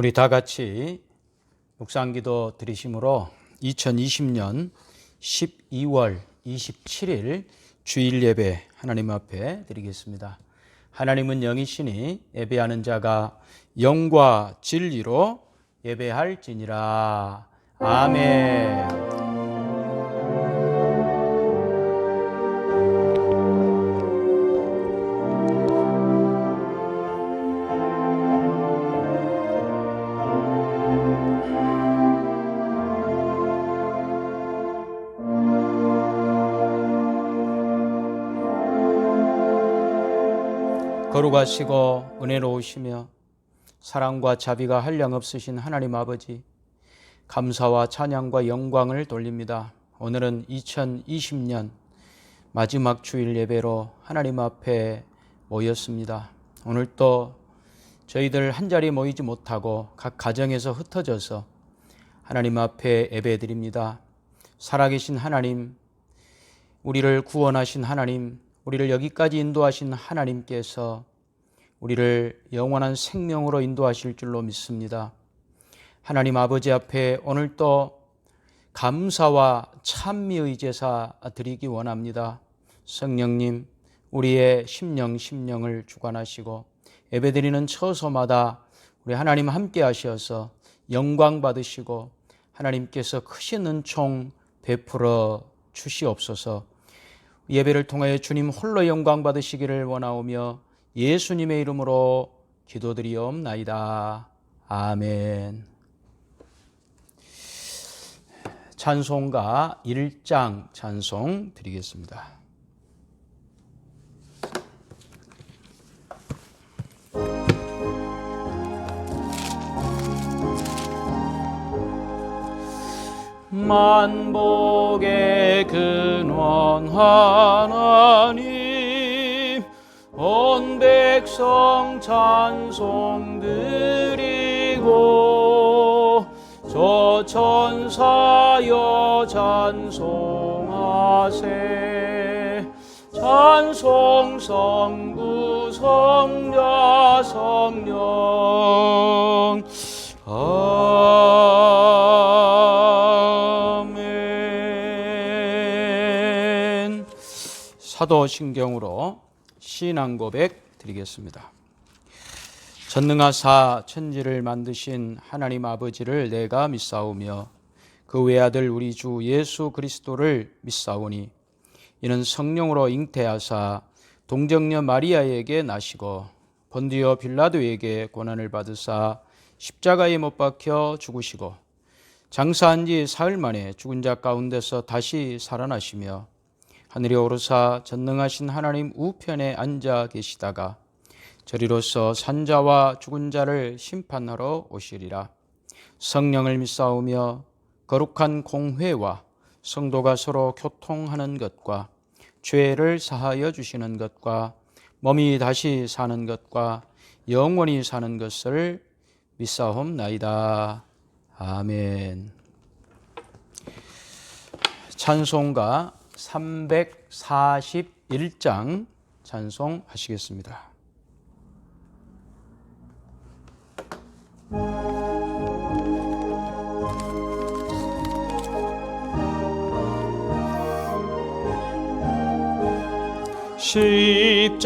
우리 다 같이 묵상기도 드리심으로 2020년 12월 27일 주일 예배 하나님 앞에 드리겠습니다. 하나님은 영이시니 예배하는 자가 영과 진리로 예배할지니라. 아멘. 거룩하시고 은혜로우시며 사랑과 자비가 한량없으신 하나님 아버지, 감사와 찬양과 영광을 돌립니다. 오늘은 2020년 마지막 주일 예배로 하나님 앞에 모였습니다. 오늘 또 저희들 한자리에 모이지 못하고 각 가정에서 흩어져서 하나님 앞에 예배드립니다. 살아계신 하나님, 우리를 구원하신 하나님, 우리를 여기까지 인도하신 하나님께서 우리를 영원한 생명으로 인도하실 줄로 믿습니다. 하나님 아버지 앞에 오늘 또 감사와 찬미의 제사 드리기 원합니다. 성령님, 우리의 심령을 주관하시고 예배드리는 처소마다 우리 하나님 함께 하셔서 영광 받으시고 하나님께서 크신 은총 베풀어 주시옵소서. 예배를 통하여 주님 홀로 영광 받으시기를 원하오며 예수님의 이름으로 기도드리옵나이다. 아멘. 찬송가 1장 찬송 드리겠습니다. 만복의 근원 하나님, 온 백성 찬송 드리고 저 천사여 찬송하세. 찬송 성부 성자 성령 아멘. 사도신경으로 신앙 고백 드리겠습니다. 전능하사 천지를 만드신 하나님 아버지를 내가 믿사오며 그 외아들 우리 주 예수 그리스도를 믿사오니 이는 성령으로 잉태하사 동정녀 마리아에게 나시고 본디오 빌라도에게 고난을 받으사 십자가에 못 박혀 죽으시고 장사한 지 사흘 만에 죽은 자 가운데서 다시 살아나시며 하늘에 오르사 전능하신 하나님 우편에 앉아 계시다가 저리로서 산자와 죽은 자를 심판하러 오시리라. 성령을 믿사오며 거룩한 공회와 성도가 서로 교통하는 것과 죄를 사하여 주시는 것과 몸이 다시 사는 것과 영원히 사는 것을 믿사옵나이다. 아멘. 찬송가 341장 찬송하시겠습니다.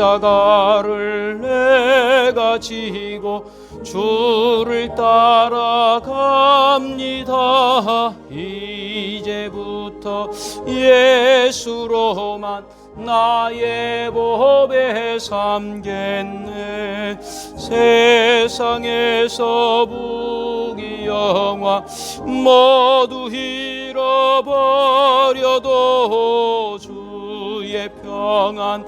십자가를 내가 지고 주를 따라갑니다. 이제부터 예수로만 나의 법에 삼겠네. 세상에서 부귀영화 모두 잃어버려도 주의 평안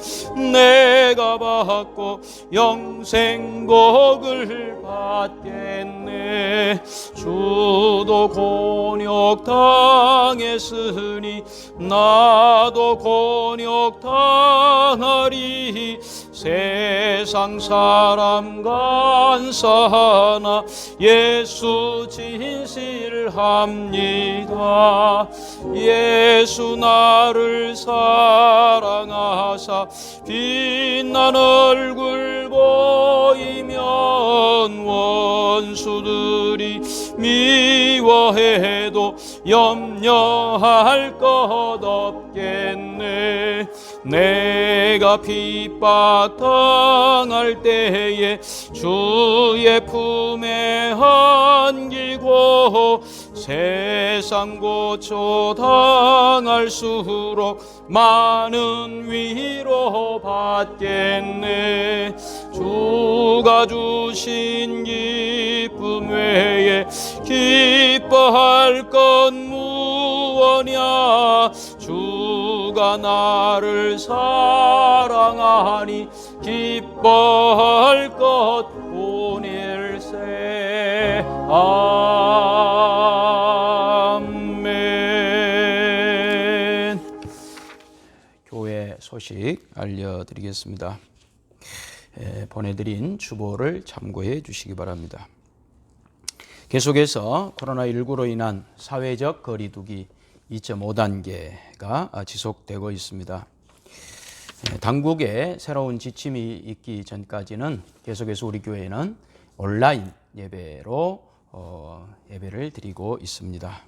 내가 받고 영생복을 받겠네. 주도 곤욕 당했으니 나도 곤욕 당하리. 세상 사람 간사하나 예수 진실합니다. 예수 나를 사랑하사 빛난 얼굴 보이면 원수들 사람들이 미워해도 염려할 것 없겠네. 내가 핍박당할 때에 주의 품에 안기고 세상 고초 당할수록 많은 위로 받겠네. 주가 주신 기쁨 외에 기뻐할 것 무엇냐. 주가 나를 사랑하니 기뻐할 것 보낼세. 아멘. 교회 소식 알려드리겠습니다. 보내드린 주보를 참고해 주시기 바랍니다. 계속해서 코로나19로 인한 사회적 거리두기 2.5단계가 지속되고 있습니다. 당국의 새로운 지침이 있기 전까지는 계속해서 우리 교회는 온라인 예배로 예배를 드리고 있습니다.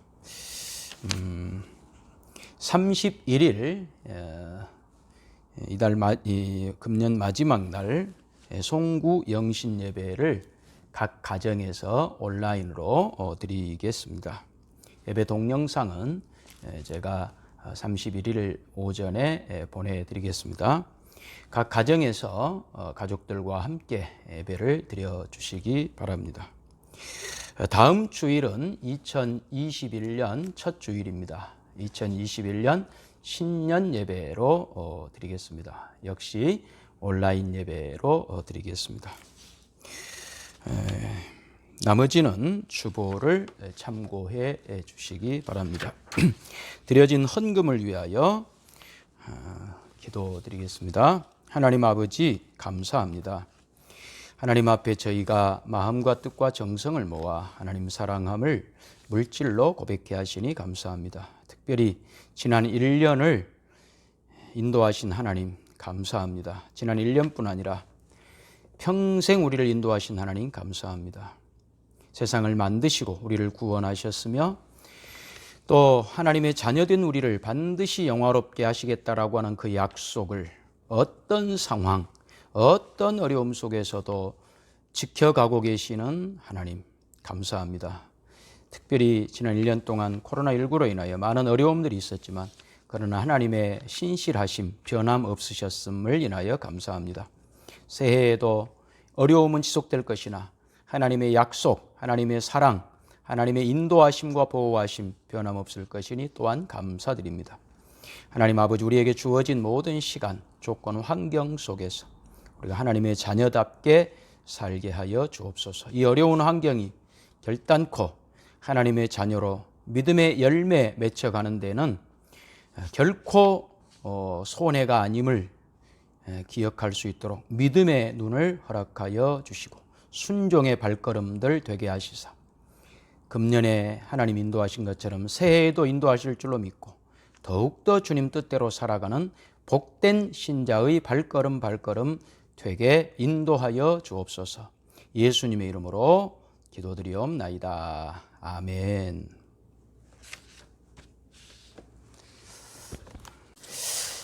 31일 금년 마지막 날 송구 영신 예배를 각 가정에서 온라인으로 드리겠습니다. 예배 동영상은 제가 31일 오전에 보내드리겠습니다. 각 가정에서 가족들과 함께 예배를 드려주시기 바랍니다. 다음 주일은 2021년 첫 주일입니다. 2021년 신년 예배로 드리겠습니다. 역시 온라인 예배로 드리겠습니다. 나머지는 주보를 참고해 주시기 바랍니다. 드려진 헌금을 위하여 기도드리겠습니다. 하나님 아버지 감사합니다. 하나님 앞에 저희가 마음과 뜻과 정성을 모아 하나님 사랑함을 물질로 고백해 하시니 감사합니다. 특별히 지난 1년을 인도하신 하나님 감사합니다. 지난 1년뿐 아니라 평생 우리를 인도하신 하나님 감사합니다. 세상을 만드시고 우리를 구원하셨으며 또 하나님의 자녀된 우리를 반드시 영화롭게 하시겠다라고 하는 그 약속을 어떤 상황, 어떤 어려움 속에서도 지켜가고 계시는 하나님 감사합니다. 특별히 지난 1년 동안 코로나19로 인하여 많은 어려움들이 있었지만 그러나 하나님의 신실하심, 변함 없으셨음을 인하여 감사합니다. 새해에도 어려움은 지속될 것이나 하나님의 약속, 하나님의 사랑, 하나님의 인도하심과 보호하심 변함없을 것이니 또한 감사드립니다. 하나님 아버지, 우리에게 주어진 모든 시간, 조건, 환경 속에서 우리가 하나님의 자녀답게 살게 하여 주옵소서. 이 어려운 환경이 결단코 하나님의 자녀로 믿음의 열매 맺혀가는 데는 결코 손해가 아님을 기억할 수 있도록 믿음의 눈을 허락하여 주시고 순종의 발걸음들 되게 하시사 금년에 하나님 인도하신 것처럼 새해에도 인도하실 줄로 믿고 더욱더 주님 뜻대로 살아가는 복된 신자의 발걸음 되게 인도하여 주옵소서. 예수님의 이름으로 기도드리옵나이다. 아멘.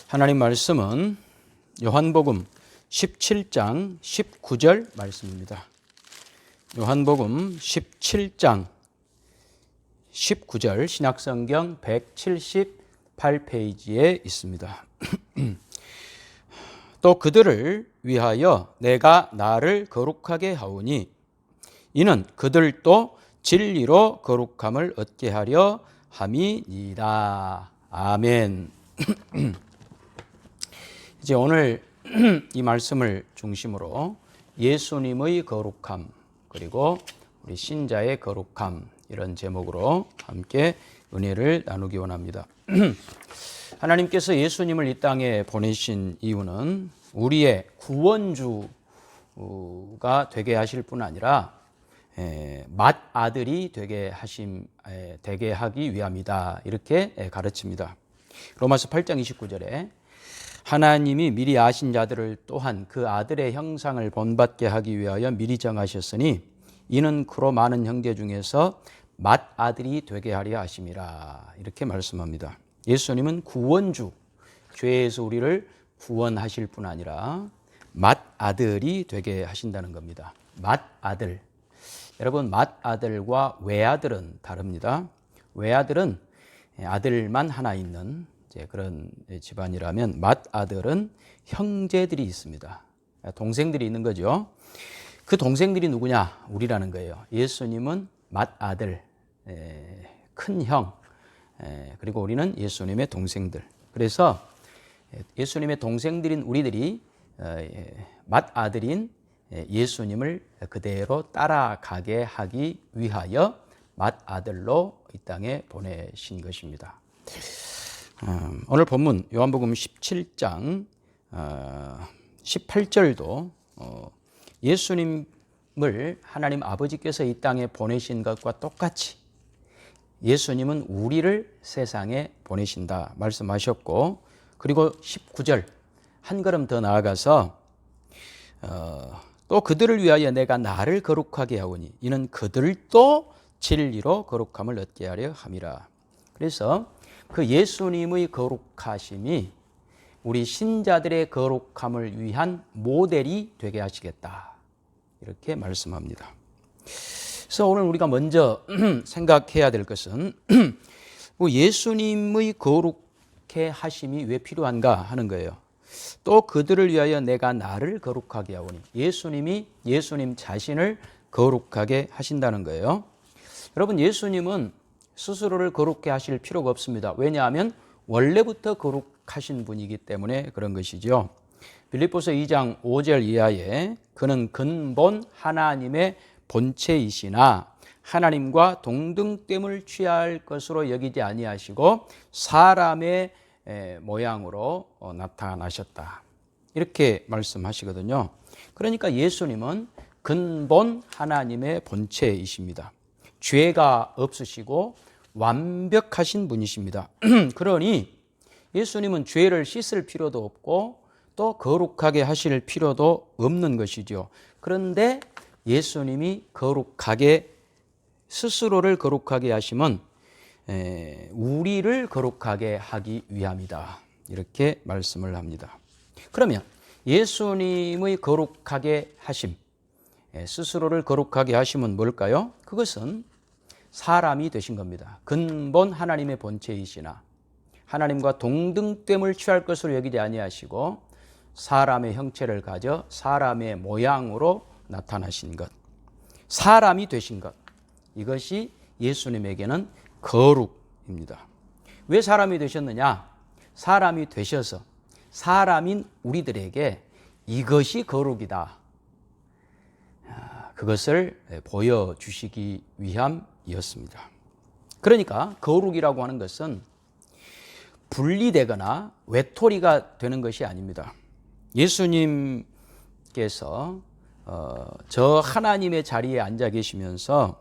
하나님 말씀은 요한복음 17장 19절 말씀입니다. 요한복음 17장 19절 신약성경 178페이지에 있습니다. 또 그들을 위하여 내가 나를 거룩하게 하오니 이는 그들도 진리로 거룩함을 얻게 하려 함이니이다. 아멘. 이제 오늘 이 말씀을 중심으로 예수님의 거룩함 그리고 우리 신자의 거룩함 이런 제목으로 함께 은혜를 나누기 원합니다. 하나님께서 예수님을 이 땅에 보내신 이유는 우리의 구원주가 되게 하실 뿐 아니라 맏아들이 되게 하기 위함이다. 이렇게 가르칩니다. 로마서 8장 29절에 하나님이 미리 아신 자들을 또한 그 아들의 형상을 본받게 하기 위하여 미리 정하셨으니 이는 그로 많은 형제 중에서 맏아들이 되게 하려 하심이라. 이렇게 말씀합니다. 예수님은 구원주, 죄에서 우리를 구원하실 뿐 아니라 맏아들이 되게 하신다는 겁니다. 맏아들. 여러분, 맏아들과 외아들은 다릅니다. 외아들은 아들만 하나 있는 그런 집안이라면 맏아들은 형제들이 있습니다. 동생들이 있는 거죠. 그 동생들이 누구냐? 우리라는 거예요. 예수님은 맏아들, 큰 형, 그리고 우리는 예수님의 동생들. 그래서 예수님의 동생들인 우리들이 맏아들인 예수님을 그대로 따라가게 하기 위하여 맏아들로 이 땅에 보내신 것입니다. 오늘 본문 요한복음 17장 18절도 예수님을 하나님 아버지께서 이 땅에 보내신 것과 똑같이 예수님은 우리를 세상에 보내신다 말씀하셨고, 그리고 19절 한 걸음 더 나아가서 또 그들을 위하여 내가 나를 거룩하게 하오니 이는 그들도 진리로 거룩함을 얻게 하려 함이라. 그래서 그 예수님의 거룩하심이 우리 신자들의 거룩함을 위한 모델이 되게 하시겠다. 이렇게 말씀합니다. 그래서 오늘 우리가 먼저 생각해야 될 것은 예수님의 거룩해 하심이 왜 필요한가 하는 거예요. 또 그들을 위하여 내가 나를 거룩하게 하오니, 예수님이 예수님 자신을 거룩하게 하신다는 거예요. 여러분, 예수님은 스스로를 거룩해 하실 필요가 없습니다. 왜냐하면 원래부터 거룩하신 분이기 때문에 그런 것이죠. 빌립보서 2장 5절 이하에 그는 근본 하나님의 본체이시나 하나님과 동등됨을 취할 것으로 여기지 아니하시고 사람의 모양으로 나타나셨다. 이렇게 말씀하시거든요. 그러니까 예수님은 근본 하나님의 본체이십니다. 죄가 없으시고 완벽하신 분이십니다. 그러니 예수님은 죄를 씻을 필요도 없고 또 거룩하게 하실 필요도 없는 것이죠. 그런데 예수님이 스스로를 거룩하게 하심은 우리를 거룩하게 하기 위함이다. 이렇게 말씀을 합니다. 그러면 예수님의 거룩하게 하심, 스스로를 거룩하게 하심은 뭘까요? 그것은 사람이 되신 겁니다. 근본 하나님의 본체이시나 하나님과 동등됨을 취할 것으로 여기지 아니하시고 사람의 형체를 가져 사람의 모양으로 나타나신 것, 사람이 되신 것, 이것이 예수님에게는 거룩입니다. 왜 사람이 되셨느냐? 사람이 되셔서 사람인 우리들에게 이것이 거룩이다, 그것을 보여주시기 위함이었습니다. 그러니까 거룩이라고 하는 것은 분리되거나 외톨이가 되는 것이 아닙니다. 예수님께서 저 하나님의 자리에 앉아 계시면서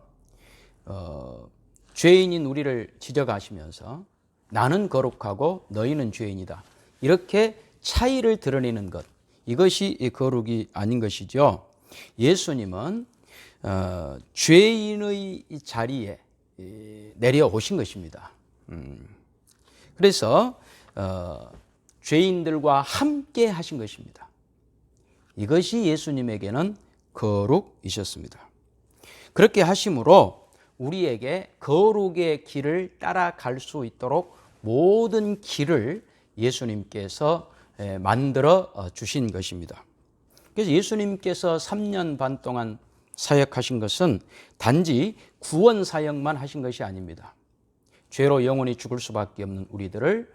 죄인인 우리를 지적하시면서 나는 거룩하고 너희는 죄인이다, 이렇게 차이를 드러내는 것, 이것이 거룩이 아닌 것이죠. 예수님은 죄인의 자리에 내려오신 것입니다. 그래서 죄인들과 함께 하신 것입니다. 이것이 예수님에게는 거룩이셨습니다. 그렇게 하심으로 우리에게 거룩의 길을 따라갈 수 있도록 모든 길을 예수님께서 만들어 주신 것입니다. 그래서 예수님께서 3년 반 동안 사역하신 것은 단지 구원 사역만 하신 것이 아닙니다. 죄로 영원히 죽을 수밖에 없는 우리들을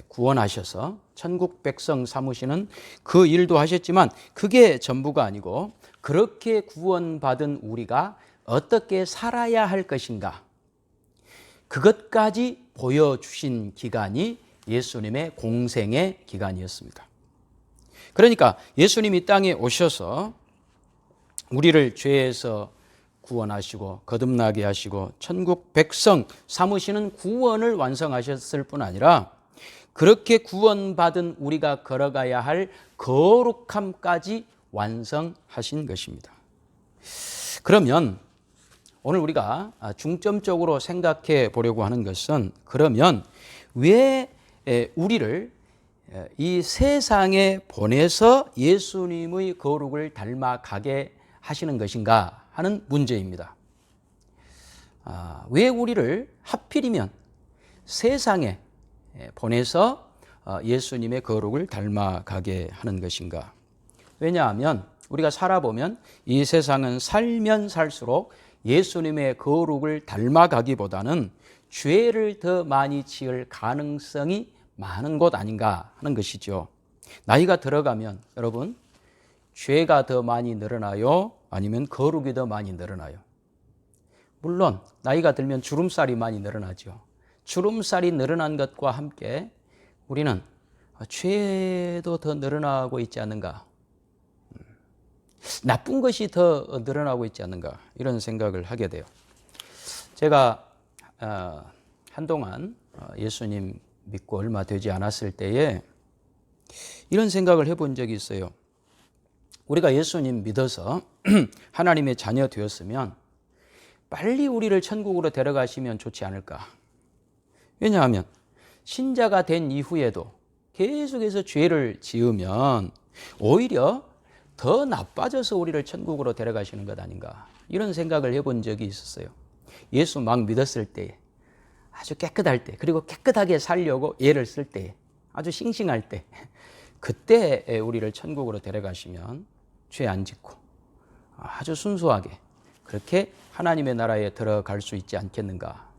구원하셔서 천국 백성 삼으시는 그 일도 하셨지만 그게 전부가 아니고 그렇게 구원받은 우리가 어떻게 살아야 할 것인가, 그것까지 보여주신 기간이 예수님의 공생의 기간이었습니다. 그러니까 예수님이 이 땅에 오셔서 우리를 죄에서 구원하시고 거듭나게 하시고 천국 백성 삼으시는 구원을 완성하셨을 뿐 아니라 그렇게 구원받은 우리가 걸어가야 할 거룩함까지 완성하신 것입니다. 그러면 오늘 우리가 중점적으로 생각해 보려고 하는 것은, 그러면 왜 우리를 이 세상에 보내서 예수님의 거룩을 닮아가게 하시는 것인가 하는 문제입니다. 왜 우리를 하필이면 세상에 보내서 예수님의 거룩을 닮아가게 하는 것인가? 왜냐하면 우리가 살아보면 이 세상은 살면 살수록 예수님의 거룩을 닮아가기보다는 죄를 더 많이 지을 가능성이 많은 곳 아닌가 하는 것이죠. 나이가 들어가면 여러분, 죄가 더 많이 늘어나요? 아니면 거룩이 더 많이 늘어나요? 물론 나이가 들면 주름살이 많이 늘어나죠. 주름살이 늘어난 것과 함께 우리는 죄도 더 늘어나고 있지 않는가, 나쁜 것이 더 늘어나고 있지 않는가, 이런 생각을 하게 돼요. 제가 한동안 예수님 믿고 얼마 되지 않았을 때에 이런 생각을 해본 적이 있어요. 우리가 예수님 믿어서 하나님의 자녀 되었으면 빨리 우리를 천국으로 데려가시면 좋지 않을까. 왜냐하면 신자가 된 이후에도 계속해서 죄를 지으면 오히려 더 나빠져서 우리를 천국으로 데려가시는 것 아닌가, 이런 생각을 해본 적이 있었어요. 예수 막 믿었을 때, 아주 깨끗할 때, 그리고 깨끗하게 살려고 애를 쓸 때, 아주 싱싱할 때, 그때 우리를 천국으로 데려가시면 죄 안 짓고 아주 순수하게 그렇게 하나님의 나라에 들어갈 수 있지 않겠는가,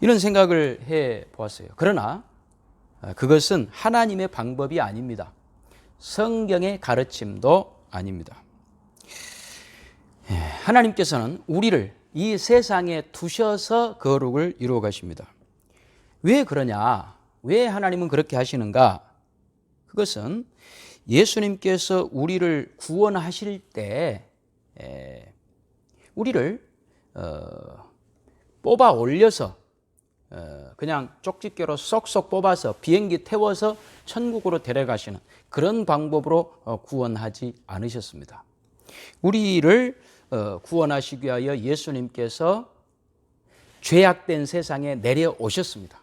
이런 생각을 해 보았어요. 그러나 그것은 하나님의 방법이 아닙니다. 성경의 가르침도 아닙니다. 하나님께서는 우리를 이 세상에 두셔서 거룩을 이루어 가십니다. 왜 그러냐? 왜 하나님은 그렇게 하시는가? 그것은 예수님께서 우리를 구원하실 때 우리를 뽑아 올려서 그냥 쪽집게로 쏙쏙 뽑아서 비행기 태워서 천국으로 데려가시는 그런 방법으로 구원하지 않으셨습니다. 우리를 구원하시기 위하여 예수님께서 죄악된 세상에 내려오셨습니다.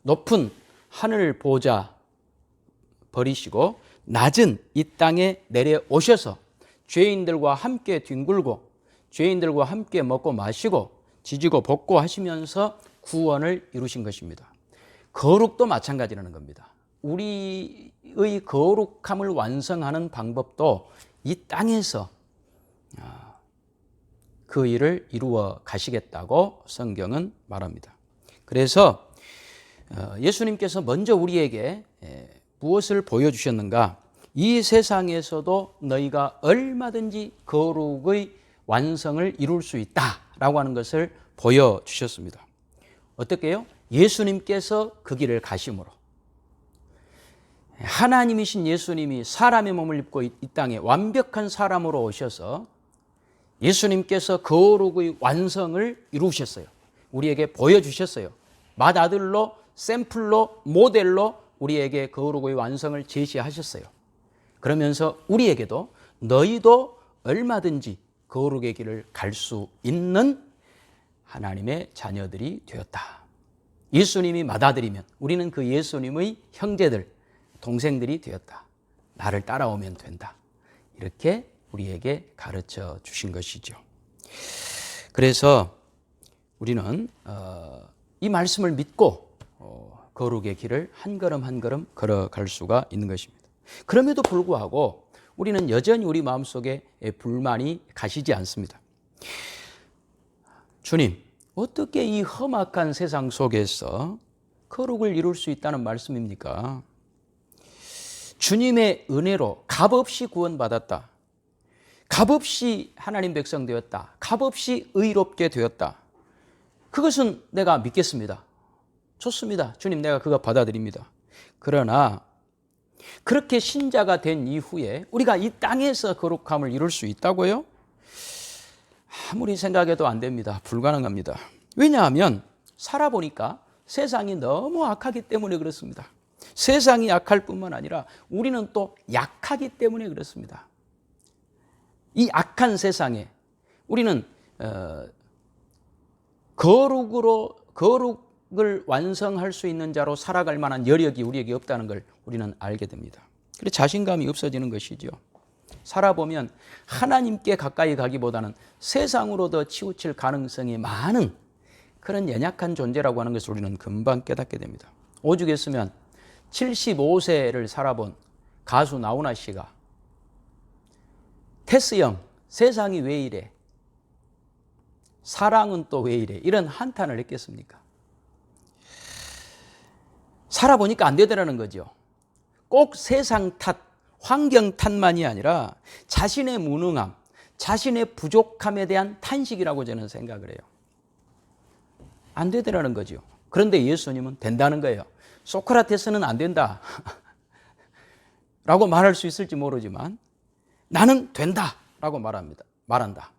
높은 하늘 보좌 버리시고 낮은 이 땅에 내려오셔서 죄인들과 함께 뒹굴고 죄인들과 함께 먹고 마시고 지지고 볶고 하시면서 구원을 이루신 것입니다. 거룩도 마찬가지라는 겁니다. 우리의 거룩함을 완성하는 방법도 이 땅에서 그 일을 이루어 가시겠다고 성경은 말합니다. 그래서 예수님께서 먼저 우리에게 무엇을 보여주셨는가? 이 세상에서도 너희가 얼마든지 거룩의 완성을 이룰 수 있다라고 하는 것을 보여주셨습니다. 어떻게 해요? 예수님께서 그 길을 가심으로. 하나님이신 예수님이 사람의 몸을 입고 이 땅에 완벽한 사람으로 오셔서 예수님께서 거룩의 완성을 이루셨어요. 우리에게 보여주셨어요. 맏아들로, 샘플로, 모델로 우리에게 거룩의 완성을 제시하셨어요. 그러면서 우리에게도 너희도 얼마든지 거룩의 길을 갈 수 있는 하나님의 자녀들이 되었다. 예수님이 맏아들이면 우리는 그 예수님의 형제들, 동생들이 되었다. 나를 따라오면 된다. 이렇게 우리에게 가르쳐 주신 것이죠. 그래서 우리는 이 말씀을 믿고 거룩의 길을 한 걸음 한 걸음 걸어갈 수가 있는 것입니다. 그럼에도 불구하고 우리는 여전히 우리 마음속에 불만이 가시지 않습니다. 주님, 어떻게 이 험악한 세상 속에서 거룩을 이룰 수 있다는 말씀입니까? 주님의 은혜로 값없이 구원받았다. 값없이 하나님 백성 되었다. 값없이 의롭게 되었다. 그것은 내가 믿겠습니다. 좋습니다. 주님, 내가 그거 받아들입니다. 그러나 그렇게 신자가 된 이후에 우리가 이 땅에서 거룩함을 이룰 수 있다고요? 아무리 생각해도 안 됩니다. 불가능합니다. 왜냐하면 살아보니까 세상이 너무 악하기 때문에 그렇습니다. 세상이 악할 뿐만 아니라 우리는 또 약하기 때문에 그렇습니다. 이 악한 세상에 우리는 거룩을 완성할 수 있는 자로 살아갈 만한 여력이 우리에게 없다는 걸 우리는 알게 됩니다. 그래서 자신감이 없어지는 것이죠. 살아보면 하나님께 가까이 가기보다는 세상으로 더 치우칠 가능성이 많은 그런 연약한 존재라고 하는 것을 우리는 금방 깨닫게 됩니다. 오죽했으면 75세를 살아본 가수 나훈아 씨가 테스 형, 세상이 왜 이래? 사랑은 또 왜 이래? 이런 한탄을 했겠습니까? 살아보니까 안 되더라는 거죠. 꼭 세상 탓, 환경 탓만이 아니라 자신의 무능함, 자신의 부족함에 대한 탄식이라고 저는 생각을 해요. 안 되더라는 거죠. 그런데 예수님은 된다는 거예요. 소크라테스는 안 된다 라고 말할 수 있을지 모르지만 나는 된다 라고 말한다.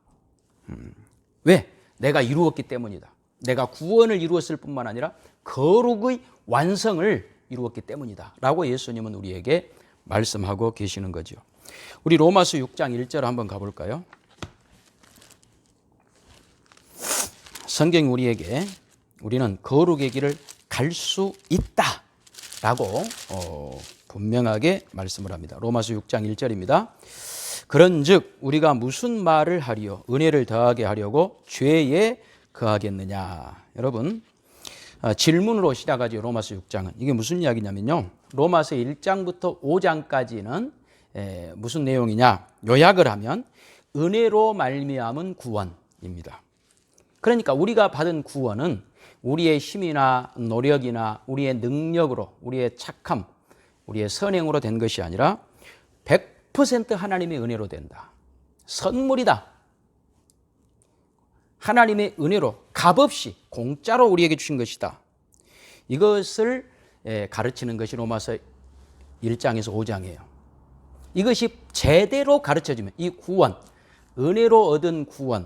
왜? 내가 이루었기 때문이다. 내가 구원을 이루었을 뿐만 아니라 거룩의 완성을 이루었기 때문이다 라고 예수님은 우리에게 말씀하고 계시는 거죠. 우리 로마서 6장 1절 한번 가볼까요? 성경이 우리에게 우리는 거룩의 길을 갈 수 있다라고 분명하게 말씀을 합니다. 로마서 6장 1절입니다. 그런즉 우리가 무슨 말을 하리요? 은혜를 더하게 하려고 죄에 거하겠느냐? 여러분, 질문으로 시작하죠. 로마서 6장은. 이게 무슨 이야기냐면요. 로마서 1장부터 5장까지는 무슨 내용이냐? 요약을 하면 은혜로 말미암은 구원입니다. 그러니까 우리가 받은 구원은 우리의 힘이나 노력이나 우리의 능력으로, 우리의 착함, 우리의 선행으로 된 것이 아니라 100% 하나님의 은혜로 된다. 선물이다. 하나님의 은혜로 값없이 공짜로 우리에게 주신 것이다. 이것을 가르치는 것이 로마서 1장에서 5장이에요. 이것이 제대로 가르쳐지면 이 구원, 은혜로 얻은 구원에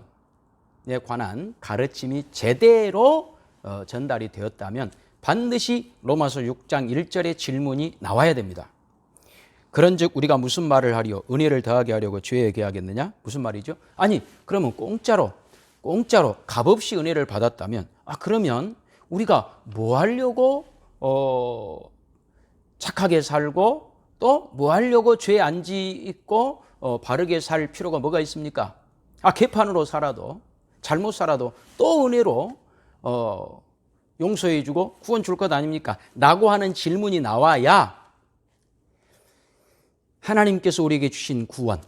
관한 가르침이 제대로 전달이 되었다면 반드시 로마서 6장 1절의 질문이 나와야 됩니다. 그런즉 우리가 무슨 말을 하리요? 은혜를 더하게 하려고 죄에 거하겠느냐? 무슨 말이죠? 아니, 그러면 공짜로 값없이 은혜를 받았다면 그러면 우리가 뭐 하려고 착하게 살고 또 뭐 하려고 죄 안 짓고 바르게 살 필요가 뭐가 있습니까? 개판으로 살아도 잘못 살아도 또 은혜로 용서해 주고 구원 줄 것 아닙니까? 라고 하는 질문이 나와야 하나님께서 우리에게 주신 구원,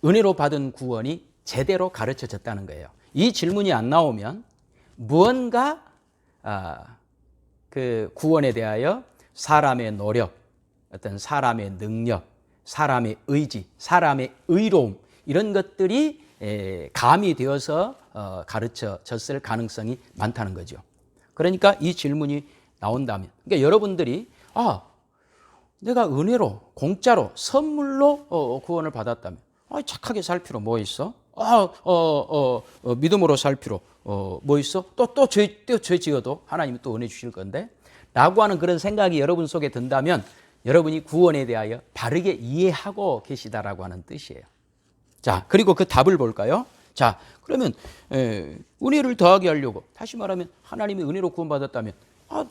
은혜로 받은 구원이 제대로 가르쳐졌다는 거예요. 이 질문이 안 나오면 무언가 그 구원에 대하여 사람의 노력, 어떤 사람의 능력, 사람의 의지, 사람의 의로움 이런 것들이 가미되어서 가르쳐졌을 가능성이 많다는 거죠. 그러니까 이 질문이 나온다면, 그러니까 여러분들이 내가 은혜로, 공짜로, 선물로 구원을 받았다면 착하게 살 필요 뭐 있어? 믿음으로 살 필요 뭐 있어? 또 죄 지어도 하나님이 또 은혜 주실 건데? 라고 하는 그런 생각이 여러분 속에 든다면 여러분이 구원에 대하여 바르게 이해하고 계시다라고 하는 뜻이에요. 자, 그리고 그 답을 볼까요? 자, 그러면 은혜를 더하게 하려고, 다시 말하면 하나님이 은혜로 구원받았다면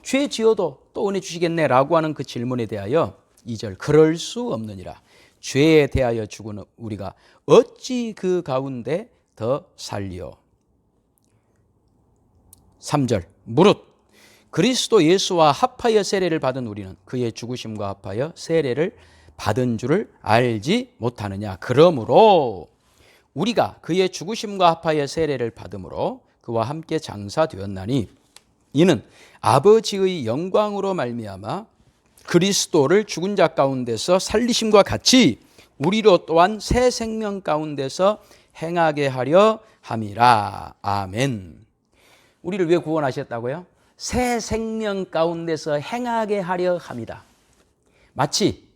죄 지어도 또 은혜 주시겠네 라고 하는 그 질문에 대하여 2절, 그럴 수 없느니라. 죄에 대하여 죽은 우리가 어찌 그 가운데 더 살리요. 3절, 무릇 그리스도 예수와 합하여 세례를 받은 우리는 그의 죽으심과 합하여 세례를 받은 줄을 알지 못하느냐. 그러므로 우리가 그의 죽으심과 합하여 세례를 받음으로 그와 함께 장사되었나니 이는 아버지의 영광으로 말미암아 그리스도를 죽은 자 가운데서 살리심과 같이 우리로 또한 새 생명 가운데서 행하게 하려 함이라. 아멘. 우리를 왜 구원하셨다고요? 새 생명 가운데서 행하게 하려 합니다. 마치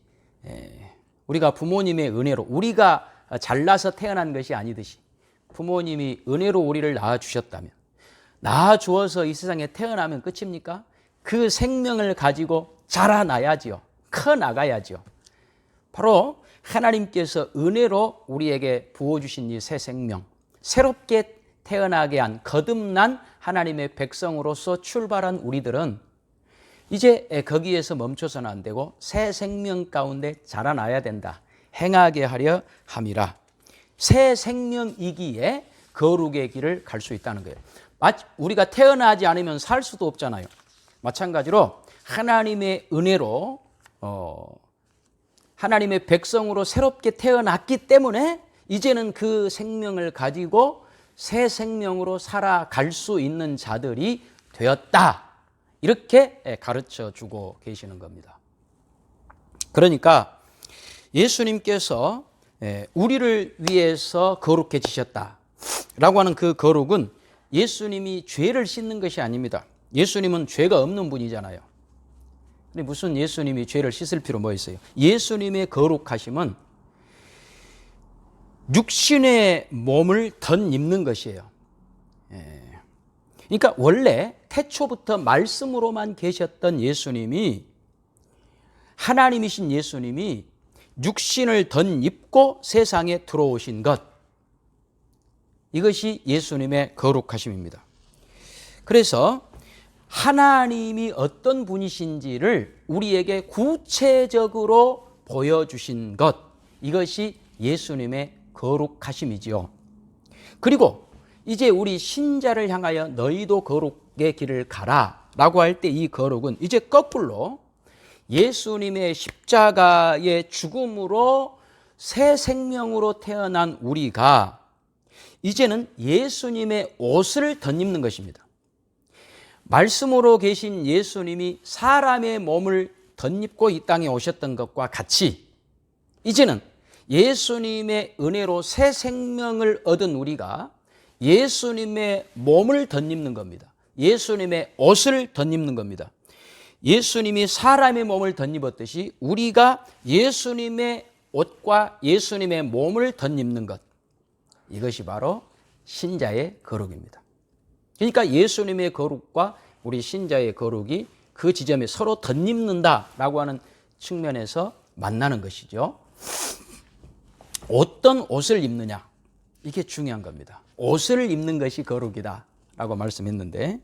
우리가 부모님의 은혜로, 우리가 잘나서 태어난 것이 아니듯이 부모님이 은혜로 우리를 낳아주셨다면, 낳아주어서 이 세상에 태어나면 끝입니까? 그 생명을 가지고 자라나야지요. 커나가야지요. 바로 하나님께서 은혜로 우리에게 부어주신 이 새 생명, 새롭게 태어나게 한 거듭난 하나님의 백성으로서 출발한 우리들은 이제 거기에서 멈춰서는 안 되고 새 생명 가운데 자라나야 된다. 행하게 하려 함이라. 새 생명이기에 거룩의 길을 갈 수 있다는 거예요. 우리가 태어나지 않으면 살 수도 없잖아요. 마찬가지로 하나님의 은혜로 하나님의 백성으로 새롭게 태어났기 때문에 이제는 그 생명을 가지고 새 생명으로 살아갈 수 있는 자들이 되었다. 이렇게 가르쳐 주고 계시는 겁니다. 그러니까 예수님께서 우리를 위해서 거룩해지셨다라고 하는 그 거룩은 예수님이 죄를 씻는 것이 아닙니다. 예수님은 죄가 없는 분이잖아요. 근데 무슨 예수님이 죄를 씻을 필요 뭐 있어요? 예수님의 거룩하심은 육신의 몸을 덧입는 것이에요. 그러니까 원래 태초부터 말씀으로만 계셨던 예수님이, 하나님이신 예수님이 육신을 덧입고 세상에 들어오신 것, 이것이 예수님의 거룩하심입니다. 그래서 하나님이 어떤 분이신지를 우리에게 구체적으로 보여주신 것, 이것이 예수님의 거룩하심이지요. 그리고 이제 우리 신자를 향하여 너희도 거룩의 길을 가라 라고 할 때 이 거룩은 이제 거꾸로 예수님의 십자가의 죽음으로 새 생명으로 태어난 우리가 이제는 예수님의 옷을 덧입는 것입니다. 말씀으로 계신 예수님이 사람의 몸을 덧입고 이 땅에 오셨던 것과 같이 이제는 예수님의 은혜로 새 생명을 얻은 우리가 예수님의 몸을 덧입는 겁니다. 예수님의 옷을 덧입는 겁니다. 예수님이 사람의 몸을 덧입었듯이 우리가 예수님의 옷과 예수님의 몸을 덧입는 것, 이것이 바로 신자의 거룩입니다. 그러니까 예수님의 거룩과 우리 신자의 거룩이 그 지점에 서로 덧입는다라고 하는 측면에서 만나는 것이죠. 어떤 옷을 입느냐, 이게 중요한 겁니다. 옷을 입는 것이 거룩이다 라고 말씀했는데,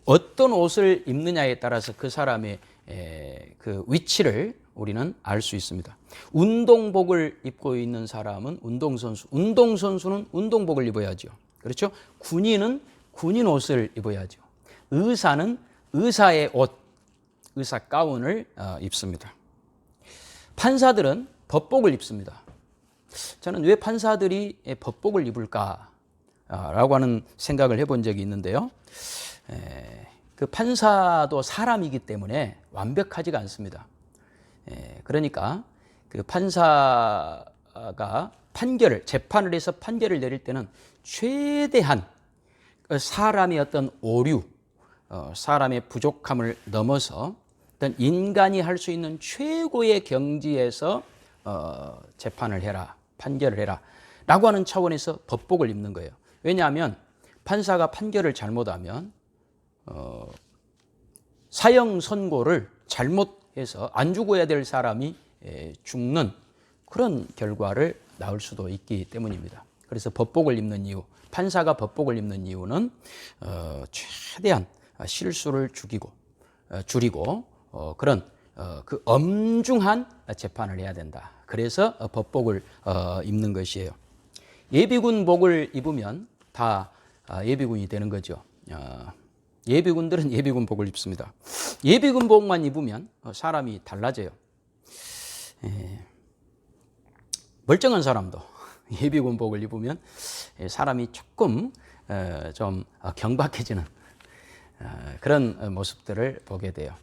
어떤 옷을 입느냐에 따라서 그 사람의 그 위치를 우리는 알 수 있습니다. 운동복을 입고 있는 사람은 운동선수, 운동선수는 운동복을 입어야죠. 그렇죠? 군인은 군인 옷을 입어야죠. 의사는 의사의 옷, 의사 가운을 입습니다. 판사들은 법복을 입습니다. 저는 왜 판사들이 법복을 입을까라고 하는 생각을 해본 적이 있는데요. 그 판사도 사람이기 때문에 완벽하지가 않습니다. 그러니까 그 판사가 재판을 해서 판결을 내릴 때는 최대한 사람의 어떤 오류, 사람의 부족함을 넘어서 어떤 인간이 할 수 있는 최고의 경지에서 재판을 해라, 판결을 해라 라고 하는 차원에서 법복을 입는 거예요. 왜냐하면 판사가 판결을 잘못하면 사형 선고를 잘못해서 안 죽어야 될 사람이 죽는 그런 결과를 낳을 수도 있기 때문입니다. 그래서 법복을 입는 이유, 판사가 법복을 입는 이유는 최대한 실수를 줄이고 그런 그 엄중한 재판을 해야 된다. 그래서 법복을 입는 것이에요. 예비군복을 입으면 다 예비군이 되는 거죠. 예비군들은 예비군복을 입습니다. 예비군복만 입으면 사람이 달라져요. 멀쩡한 사람도 예비군복을 입으면 사람이 조금 좀 경박해지는 그런 모습들을 보게 돼요.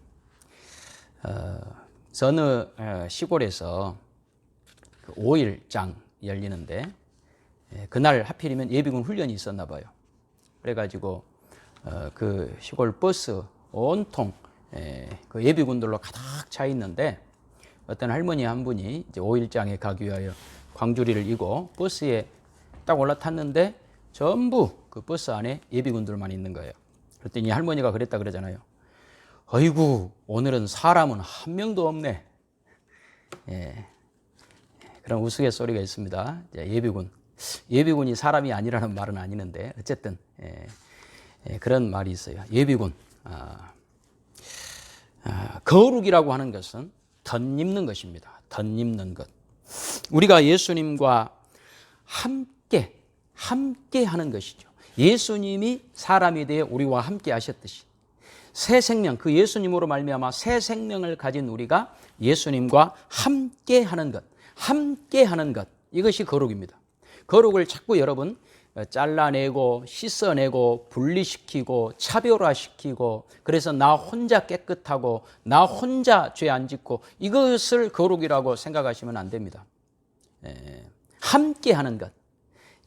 어느 시골에서 5.1장 열리는데 그날 하필이면 예비군 훈련이 있었나 봐요. 그래가지고 그 시골 버스 온통 그 예비군들로 가득 차 있는데 어떤 할머니 한 분이 이제 5.1장에 가기 위하여 광주리를 이고 버스에 딱 올라탔는데 전부 그 버스 안에 예비군들만 있는 거예요. 그랬더니 할머니가 그랬다 그러잖아요. 어이구, 오늘은 사람은 한 명도 없네. 그런 우스갯소리가 있습니다. 예비군. 예비군이 사람이 아니라는 말은 아니는데 어쨌든 그런 말이 있어요. 예비군. 거룩이라고 하는 것은 덧입는 것입니다. 덧입는 것. 우리가 예수님과 함께 하는 것이죠. 예수님이 사람이 되어 우리와 함께 하셨듯이 새 생명, 그 예수님으로 말미암아 새 생명을 가진 우리가 예수님과 함께 하는 것, 이것이 거룩입니다. 거룩을 자꾸 여러분 잘라내고 씻어내고 분리시키고 차별화시키고 그래서 나 혼자 깨끗하고 나 혼자 죄 안 짓고 이것을 거룩이라고 생각하시면 안 됩니다. 함께 하는 것.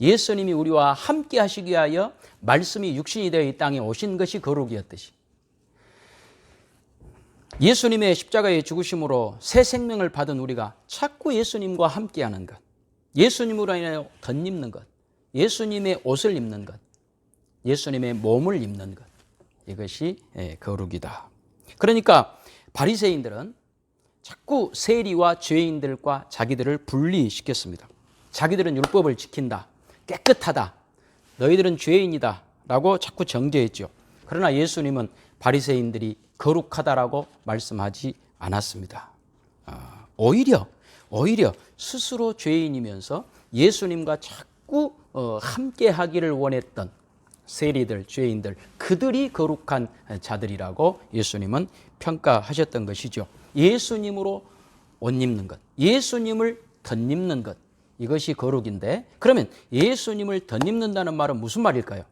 예수님이 우리와 함께 하시기 위하여 말씀이 육신이 되어 이 땅에 오신 것이 거룩이었듯이 예수님의 십자가의 죽으심으로 새 생명을 받은 우리가 자꾸 예수님과 함께 하는 것, 예수님으로 인하여 덧입는 것, 예수님의 옷을 입는 것, 예수님의 몸을 입는 것, 이것이 거룩이다. 그러니까 바리새인들은 자꾸 세리와 죄인들과 자기들을 분리시켰습니다. 자기들은 율법을 지킨다, 깨끗하다, 너희들은 죄인이다 라고 자꾸 정죄했죠. 그러나 예수님은 바리새인들이 거룩하다라고 말씀하지 않았습니다. 오히려 스스로 죄인이면서 예수님과 자꾸 함께 하기를 원했던 세리들, 죄인들, 그들이 거룩한 자들이라고 예수님은 평가하셨던 것이죠. 예수님으로 옷 입는 것, 예수님을 덧입는 것, 이것이 거룩인데 그러면 예수님을 덧입는다는 말은 무슨 말일까요?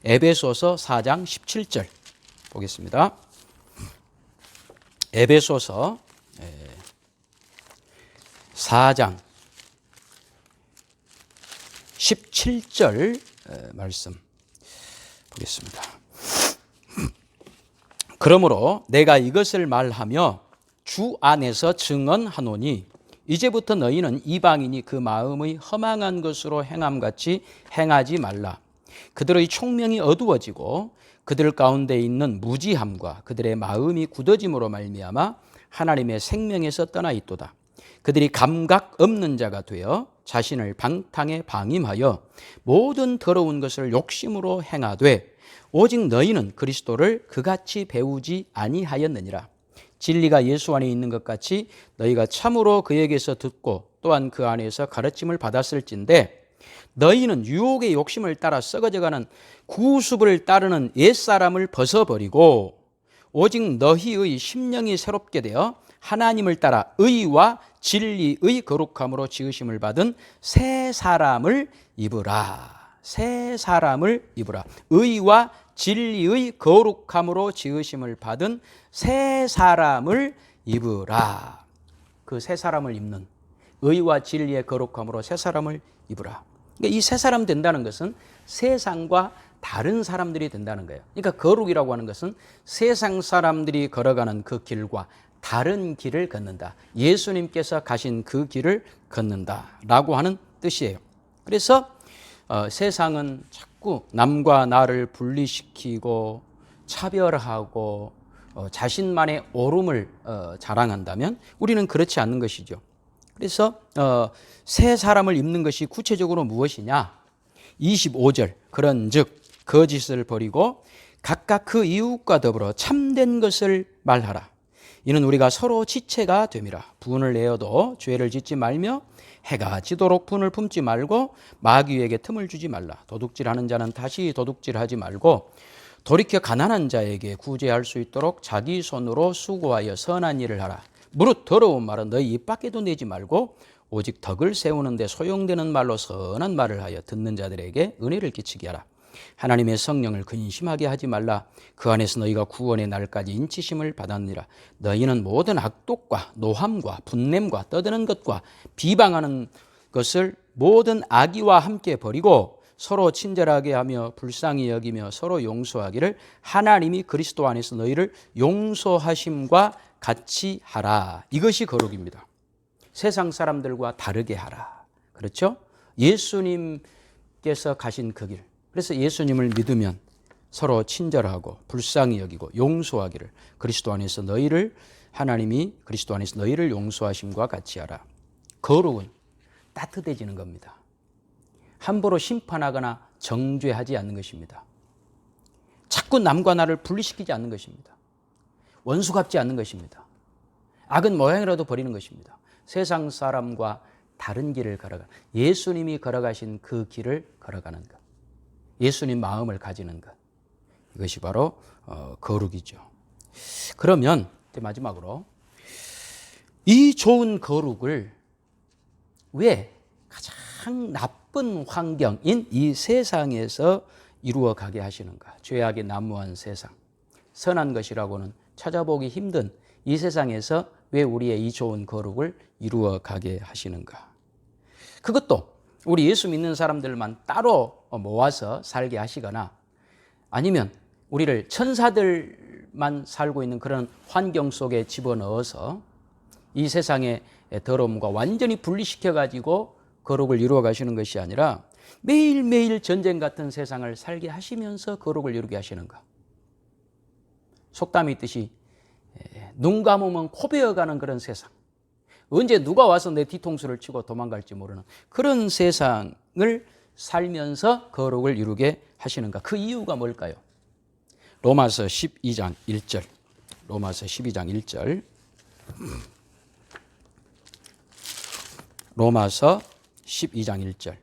에베소서 4장 17절 보겠습니다. 에베소서 4장 17절 말씀 보겠습니다. 그러므로 내가 이것을 말하며 주 안에서 증언하노니 이제부터 너희는 이방인이 그 마음의 허망한 것으로 행함같이 행하지 말라. 그들의 총명이 어두워지고 그들 가운데 있는 무지함과 그들의 마음이 굳어짐으로 말미암아 하나님의 생명에서 떠나 있도다. 그들이 감각 없는 자가 되어 자신을 방탕에 방임하여 모든 더러운 것을 욕심으로 행하되 오직 너희는 그리스도를 그같이 배우지 아니하였느니라. 진리가 예수 안에 있는 것 같이 너희가 참으로 그에게서 듣고 또한 그 안에서 가르침을 받았을진데 너희는 유혹의 욕심을 따라 썩어져가는 구습을 따르는 옛사람을 벗어버리고 오직 너희의 심령이 새롭게 되어 하나님을 따라 의와 진리의 거룩함으로 지으심을 받은 새 사람을 입으라. 새 사람을 입으라. 의와 진리의 거룩함으로 지으심을 받은 새 사람을 입으라. 그 새 사람을 입는 의와 진리의 거룩함으로 새 사람을 입으라. 그러니까 이 새 사람 된다는 것은 세상과 다른 사람들이 된다는 거예요. 그러니까 거룩이라고 하는 것은 세상 사람들이 걸어가는 그 길과 다른 길을 걷는다. 예수님께서 가신 그 길을 걷는다라고 하는 뜻이에요. 그래서 세상은 자꾸 남과 나를 분리시키고 차별하고 자신만의 옳음을 자랑한다면 우리는 그렇지 않는 것이죠. 그래서 새 사람을 입는 것이 구체적으로 무엇이냐? 25절 그런즉 거짓을 버리고 각각 그 이웃과 더불어 참된 것을 말하라. 이는 우리가 서로 지체가 됨이라. 분을 내어도 죄를 짓지 말며 해가 지도록 분을 품지 말고 마귀에게 틈을 주지 말라. 도둑질하는 자는 다시 도둑질하지 말고 돌이켜 가난한 자에게 구제할 수 있도록 자기 손으로 수고하여 선한 일을 하라. 무릇 더러운 말은 너희 입 밖에도 내지 말고 오직 덕을 세우는 데 소용되는 말로 선한 말을 하여 듣는 자들에게 은혜를 끼치게 하라. 하나님의 성령을 근심하게 하지 말라. 그 안에서 너희가 구원의 날까지 인치심을 받았느니라. 너희는 모든 악독과 노함과 분냄과 떠드는 것과 비방하는 것을 모든 악의와 함께 버리고 서로 친절하게 하며 불쌍히 여기며 서로 용서하기를 하나님이 그리스도 안에서 너희를 용서하심과 같이 하라. 이것이 거룩입니다. 세상 사람들과 다르게 하라. 그렇죠? 예수님께서 가신 그 길. 그래서 예수님을 믿으면 서로 친절하고 불쌍히 여기고 용서하기를 그리스도 안에서 너희를 하나님이 그리스도 안에서 너희를 용서하심과 같이 하라. 거룩은 따뜻해지는 겁니다. 함부로 심판하거나 정죄하지 않는 것입니다. 자꾸 남과 나를 분리시키지 않는 것입니다. 원수 갚지 않는 것입니다. 악은 모양이라도 버리는 것입니다. 세상 사람과 다른 길을 걸어가, 예수님이 걸어가신 그 길을 걸어가는 것, 예수님 마음을 가지는 것, 이것이 바로 거룩이죠. 그러면 마지막으로 이 좋은 거룩을 왜 가장 나쁜 환경인 이 세상에서 이루어가게 하시는가? 죄악이 난무한 세상, 선한 것이라고는 찾아보기 힘든 이 세상에서 왜 우리의 이 좋은 거룩을 이루어가게 하시는가? 그것도 우리 예수 믿는 사람들만 따로 모아서 살게 하시거나 아니면 우리를 천사들만 살고 있는 그런 환경 속에 집어넣어서 이 세상의 더러움과 완전히 분리시켜가지고 거룩을 이루어 가시는 것이 아니라 매일매일 전쟁 같은 세상을 살게 하시면서 거룩을 이루게 하시는가? 속담이 있듯이 눈 감으면 코 베어가는 그런 세상, 언제 누가 와서 내 뒤통수를 치고 도망갈지 모르는 그런 세상을 살면서 거룩을 이루게 하시는가? 그 이유가 뭘까요? 로마서 12장 1절. 로마서 12장 1절. 로마서 12장 1절.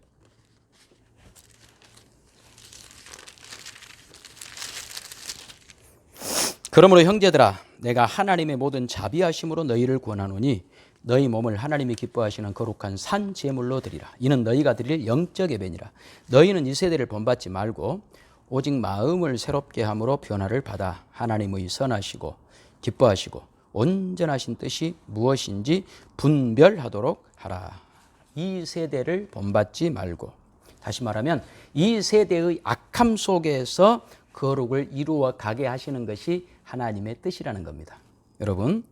그러므로 형제들아, 내가 하나님의 모든 자비하심으로 너희를 권하노니 너희 몸을 하나님이 기뻐하시는 거룩한 산 제물로 드리라. 이는 너희가 드릴 영적 예배니라. 너희는 이 세대를 본받지 말고 오직 마음을 새롭게 함으로 변화를 받아 하나님의 선하시고 기뻐하시고 온전하신 뜻이 무엇인지 분별하도록 하라. 이 세대를 본받지 말고, 다시 말하면 이 세대의 악함 속에서 거룩을 이루어 가게 하시는 것이 하나님의 뜻이라는 겁니다. 여러분,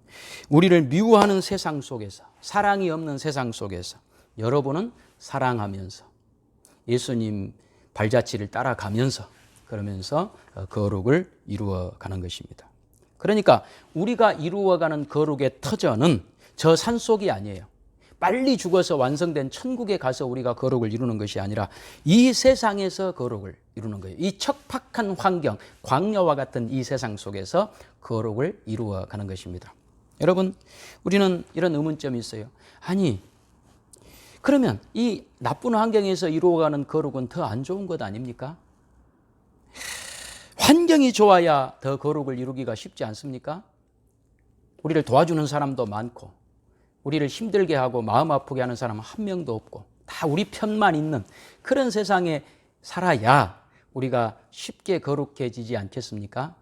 우리를 미워하는 세상 속에서, 사랑이 없는 세상 속에서 여러분은 사랑하면서 예수님 발자취를 따라가면서 그러면서 거룩을 이루어 가는 것입니다. 그러니까 우리가 이루어가는 거룩의 터전은 저 산속이 아니에요. 빨리 죽어서 완성된 천국에 가서 우리가 거룩을 이루는 것이 아니라 이 세상에서 거룩을 이루는 거예요. 이 척박한 환경, 광야와 같은 이 세상 속에서 거룩을 이루어 가는 것입니다. 여러분, 우리는 이런 의문점이 있어요. 아니, 그러면 이 나쁜 환경에서 이루어가는 거룩은 더 안 좋은 것 아닙니까? 환경이 좋아야 더 거룩을 이루기가 쉽지 않습니까? 우리를 도와주는 사람도 많고 우리를 힘들게 하고 마음 아프게 하는 사람은 한 명도 없고 다 우리 편만 있는 그런 세상에 살아야 우리가 쉽게 거룩해지지 않겠습니까?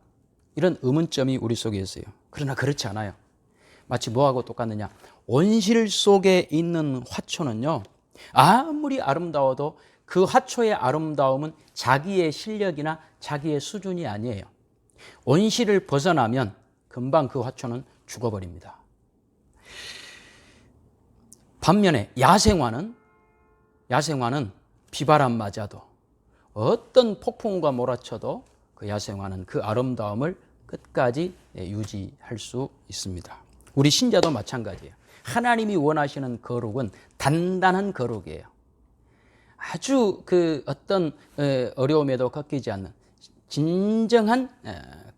이런 의문점이 우리 속에 있어요. 그러나 그렇지 않아요. 마치 뭐하고 똑같느냐? 온실 속에 있는 화초는요, 아무리 아름다워도 그 화초의 아름다움은 자기의 실력이나 자기의 수준이 아니에요. 온실을 벗어나면 금방 그 화초는 죽어버립니다. 반면에 야생화는 비바람 맞아도 어떤 폭풍우가 몰아쳐도 그 야생화는 그 아름다움을 끝까지 유지할 수 있습니다. 우리 신자도 마찬가지예요. 하나님이 원하시는 거룩은 단단한 거룩이에요. 아주 그 어떤 어려움에도 꺾이지 않는 진정한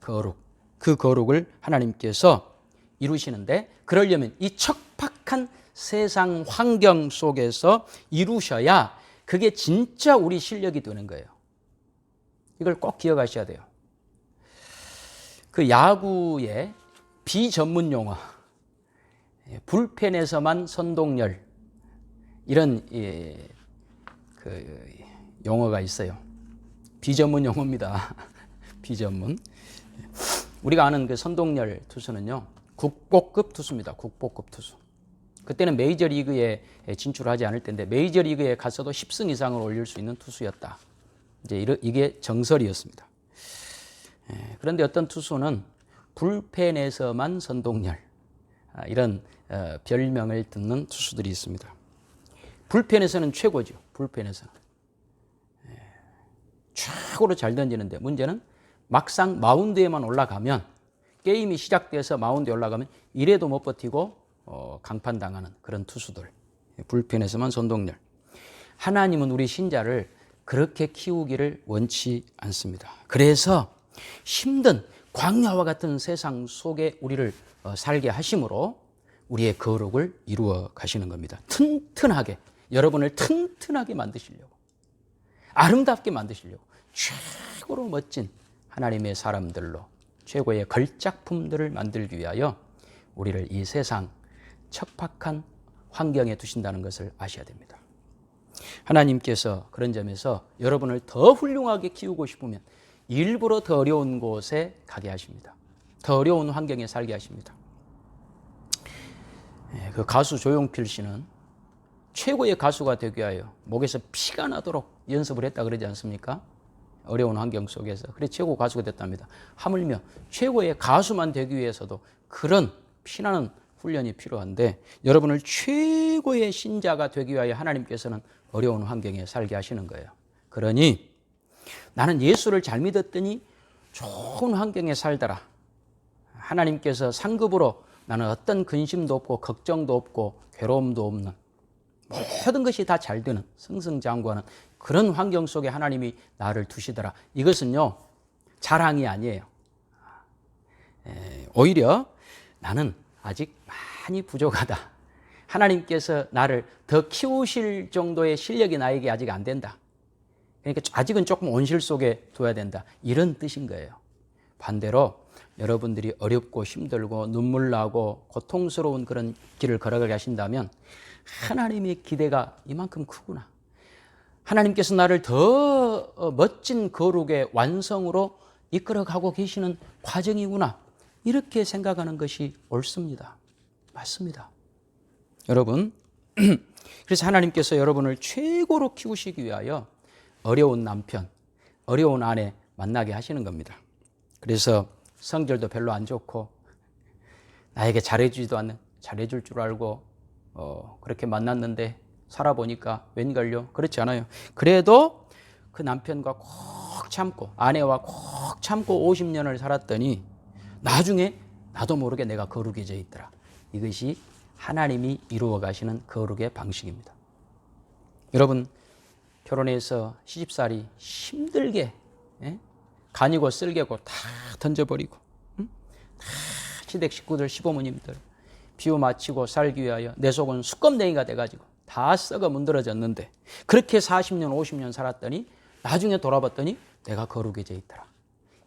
거룩, 그 거룩을 하나님께서 이루시는데, 그러려면 이 척박한 세상 환경 속에서 이루셔야 그게 진짜 우리 실력이 되는 거예요. 이걸 꼭 기억하셔야 돼요. 그 야구의 비전문 용어, 불펜에서만 선동열, 이런 그 용어가 있어요. 비전문 용어입니다. 비전문. 우리가 아는 그 선동열 투수는요, 국보급 투수입니다. 국보급 투수. 그때는 메이저리그에 진출하지 않을 때인데 메이저리그에 갔어도 10승 이상을 올릴 수 있는 투수였다. 이제 이게 정설이었습니다. 그런데 어떤 투수는 불펜에서만 선동열, 이런 별명을 듣는 투수들이 있습니다. 불펜에서는 최고죠. 불펜에서는 최고로 잘 던지는데 문제는 막상 마운드에만 올라가면, 게임이 시작돼서 마운드에 올라가면 이래도 못 버티고 강판당하는 그런 투수들. 불편해서만 선동열. 하나님은 우리 신자를 그렇게 키우기를 원치 않습니다. 그래서 힘든 광야와 같은 세상 속에 우리를 살게 하심으로 우리의 거룩을 이루어 가시는 겁니다. 튼튼하게, 여러분을 튼튼하게 만드시려고, 아름답게 만드시려고, 최고로 멋진 하나님의 사람들로 최고의 걸작품들을 만들기 위하여 우리를 이 세상 척박한 환경에 두신다는 것을 아셔야 됩니다. 하나님께서 그런 점에서 여러분을 더 훌륭하게 키우고 싶으면 일부러 더 어려운 곳에 가게 하십니다. 더 어려운 환경에 살게 하십니다. 그 가수 조용필 씨는 최고의 가수가 되기 위하여 목에서 피가 나도록 연습을 했다 그러지 않습니까? 어려운 환경 속에서. 그래 최고 가수가 됐답니다. 하물며 최고의 가수만 되기 위해서도 그런 피나는 훈련이 필요한데 여러분을 최고의 신자가 되기 위하여 하나님께서는 어려운 환경에 살게 하시는 거예요. 그러니 나는 예수를 잘 믿었더니 좋은 환경에 살더라. 하나님께서 상급으로 나는 어떤 근심도 없고 걱정도 없고 괴로움도 없는 모든 것이 다 잘 되는 승승장구하는 그런 환경 속에 하나님이 나를 두시더라. 이것은요 자랑이 아니에요. 오히려 나는 아직 많이 부족하다. 하나님께서 나를 더 키우실 정도의 실력이 나에게 아직 안 된다. 그러니까 아직은 조금 온실 속에 둬야 된다. 이런 뜻인 거예요. 반대로 여러분들이 어렵고 힘들고 눈물 나고 고통스러운 그런 길을 걸어가게 하신다면 하나님의 기대가 이만큼 크구나. 하나님께서 나를 더 멋진 거룩의 완성으로 이끌어가고 계시는 과정이구나. 이렇게 생각하는 것이 옳습니다. 맞습니다. 여러분, 그래서 하나님께서 여러분을 최고로 키우시기 위하여 어려운 남편, 어려운 아내 만나게 하시는 겁니다. 그래서 성질도 별로 안 좋고 나에게 잘해주지도 않는, 잘해줄 줄 알고 그렇게 만났는데 살아보니까 웬걸요? 그렇지 않아요. 그래도 그 남편과 꼭 참고 아내와 꼭 참고 50년을 살았더니 나중에 나도 모르게 내가 거룩해져 있더라. 이것이 하나님이 이루어 가시는 거룩의 방식입니다. 여러분 결혼해서 시집살이 힘들게 간이고 쓸개고 다 던져버리고 다 시댁 식구들 시부모님들 비유 마치고 살기 위하여 내 속은 수검댕이가 돼가지고 다 썩어 문드러졌는데 그렇게 40년 50년 살았더니 나중에 돌아봤더니 내가 거룩해져 있더라.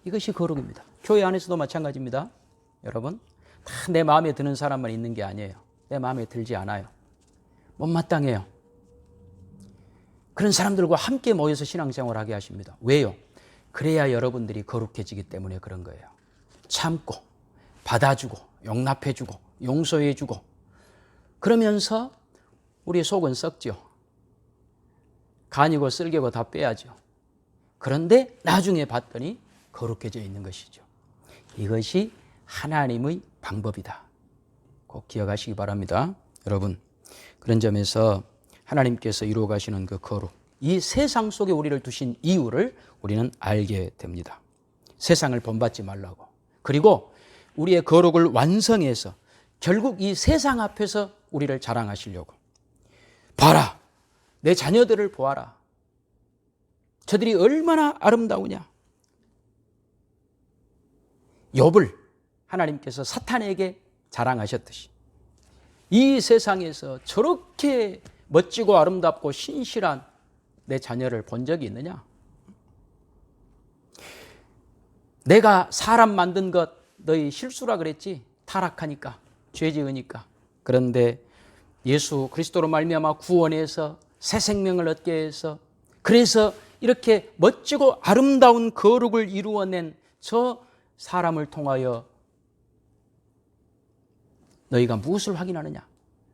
이것이 거룩입니다. 교회 안에서도 마찬가지입니다. 여러분 다 내 마음에 드는 사람만 있는 게 아니에요. 내 마음에 들지 않아요. 못마땅해요. 그런 사람들과 함께 모여서 신앙생활을 하게 하십니다. 왜요? 그래야 여러분들이 거룩해지기 때문에 그런 거예요. 참고 받아주고 용납해주고 용서해주고 그러면서 우리 속은 썩죠. 간이고 쓸개고 다 빼야죠. 그런데 나중에 봤더니 거룩해져 있는 것이죠. 이것이 하나님의 방법이다. 꼭 기억하시기 바랍니다. 여러분 그런 점에서 하나님께서 이루어 가시는 그 거룩, 이 세상 속에 우리를 두신 이유를 우리는 알게 됩니다. 세상을 본받지 말라고. 그리고 우리의 거룩을 완성해서 결국 이 세상 앞에서 우리를 자랑하시려고. 봐라, 내 자녀들을 보아라. 저들이 얼마나 아름다우냐. 욥을 하나님께서 사탄에게 자랑하셨듯이 이 세상에서 저렇게 멋지고 아름답고 신실한 내 자녀를 본 적이 있느냐? 내가 사람 만든 것 너희 실수라 그랬지? 타락하니까, 죄 지으니까. 그런데 예수 그리스도로 말미암아 구원해서 새 생명을 얻게 해서 그래서 이렇게 멋지고 아름다운 거룩을 이루어낸 저 사람을 통하여 너희가 무엇을 확인하느냐?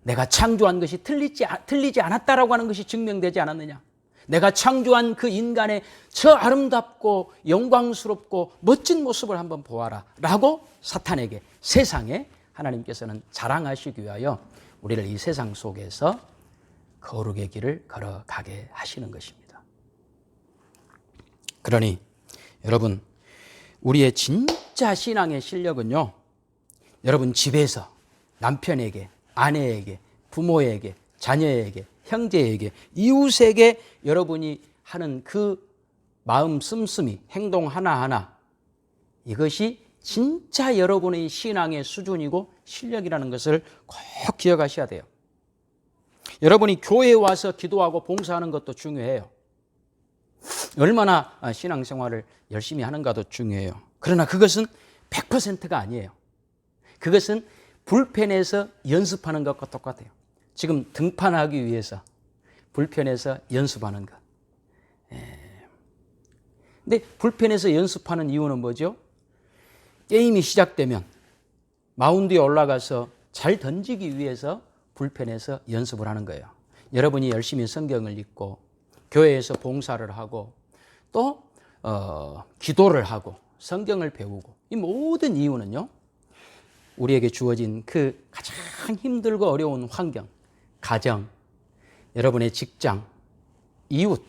내가 창조한 것이 틀리지 않았다라고 하는 것이 증명되지 않았느냐? 내가 창조한 그 인간의 저 아름답고 영광스럽고 멋진 모습을 한번 보아라 라고 사탄에게, 세상에 하나님께서는 자랑하시기 위하여 우리를 이 세상 속에서 거룩의 길을 걸어가게 하시는 것입니다. 그러니 여러분 우리의 진짜 신앙의 실력은요, 여러분 집에서 남편에게, 아내에게, 부모에게, 자녀에게, 형제에게, 이웃에게 여러분이 하는 그 마음 씀씀이, 행동 하나하나, 이것이 진짜 여러분의 신앙의 수준이고 실력이라는 것을 꼭 기억하셔야 돼요. 여러분이 교회에 와서 기도하고 봉사하는 것도 중요해요. 얼마나 신앙생활을 열심히 하는가도 중요해요. 그러나 그것은 100%가 아니에요. 그것은 불펜에서 연습하는 것과 똑같아요. 지금 등판하기 위해서 불펜에서 연습하는 것. 근데 불펜에서 연습하는 이유는 뭐죠? 게임이 시작되면 마운드에 올라가서 잘 던지기 위해서 불펜에서 연습을 하는 거예요. 여러분이 열심히 성경을 읽고 교회에서 봉사를 하고 또 기도를 하고 성경을 배우고, 이 모든 이유는요, 우리에게 주어진 그 가장 힘들고 어려운 환경, 가정, 여러분의 직장, 이웃,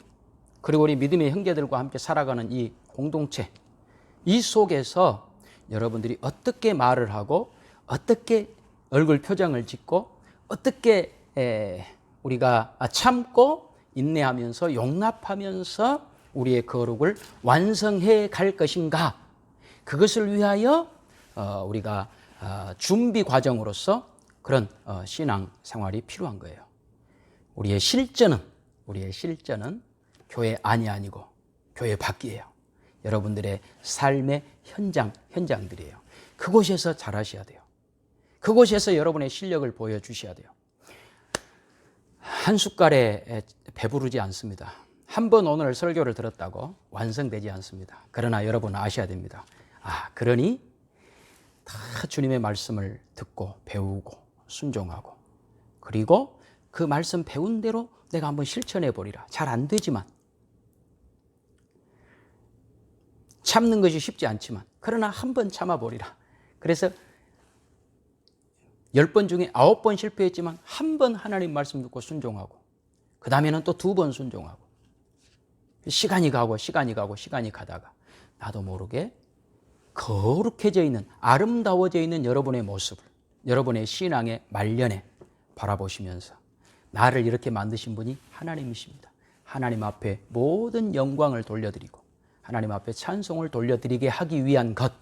그리고 우리 믿음의 형제들과 함께 살아가는 이 공동체, 이 속에서 여러분들이 어떻게 말을 하고 어떻게 얼굴 표정을 짓고 어떻게 우리가 참고 인내하면서 용납하면서 우리의 거룩을 완성해 갈 것인가, 그것을 위하여 우리가 준비 과정으로서 그런 신앙 생활이 필요한 거예요. 우리의 실전은 교회 안이 아니고 교회 밖이에요. 여러분들의 삶의 현장들이에요. 그곳에서 잘하셔야 돼요. 그곳에서 여러분의 실력을 보여주셔야 돼요. 한 숟갈에 배부르지 않습니다. 한 번 오늘 설교를 들었다고 완성되지 않습니다. 그러나 여러분 아셔야 됩니다. 그러니 다 주님의 말씀을 듣고 배우고 순종하고, 그리고 그 말씀 배운 대로 내가 한번 실천해 보리라. 잘 안 되지만, 참는 것이 쉽지 않지만, 그러나 한번 참아보리라. 그래서 10번 중에 9번 실패했지만 한 번 하나님 말씀 듣고 순종하고, 그 다음에는 또 2번 순종하고, 시간이 가다가 나도 모르게 거룩해져 있는, 아름다워져 있는 여러분의 모습을, 여러분의 신앙의 말년에 바라보시면서 나를 이렇게 만드신 분이 하나님이십니다. 하나님 앞에 모든 영광을 돌려드리고 하나님 앞에 찬송을 돌려드리게 하기 위한 것,